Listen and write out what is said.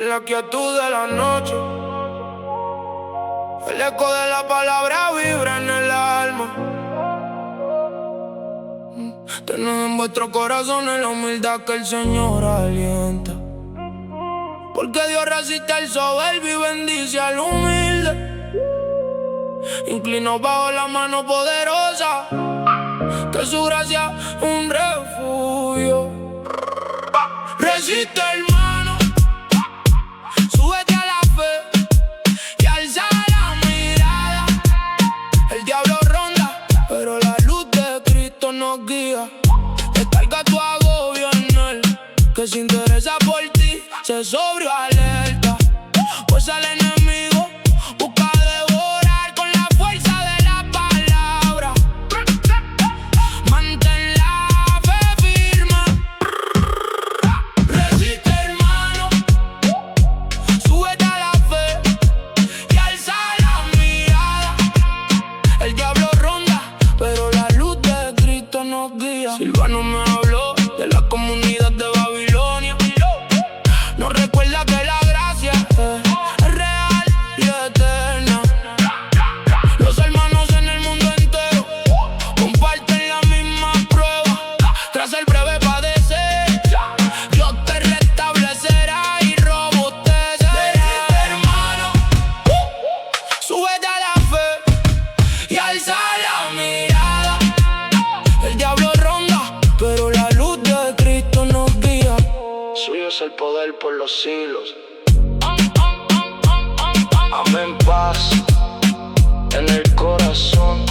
en la quietud de la noche. El eco de la palabra vibra en el alma. Tened en vuestros corazones la humildad que el Señor alienta, porque Dios resiste al soberbio y bendice al humilde. Inclino bajo la mano poderosa, que su gracia un refugio. Resiste, hermano, súbete a la fe y alza la mirada. El diablo ronda, pero la luz de Cristo nos guía. Descarga tu agobio en él, que se interesa por ti, sé sobrio, alerta, pues al enemigo busca devorar con la fuerza de la palabra. Mantén la fe firme. Resiste, hermano, súbete a la fe y alza la mirada. El diablo ronda, pero la luz de Cristo nos guía. Silvano me habló de la comunidad de Babilonia. Nos recuerda que la gracia es real y eterna. Los hermanos en el mundo entero comparten la misma prueba. Tras el breve padecer, Dios te restablecerá y robustecerá. Hermano, súbete a la fe y alza la mirada. El diablo ronda, pero la luz de Cristo nos guía. Suyo es el poder por los siglos. Amén, paz en el corazón.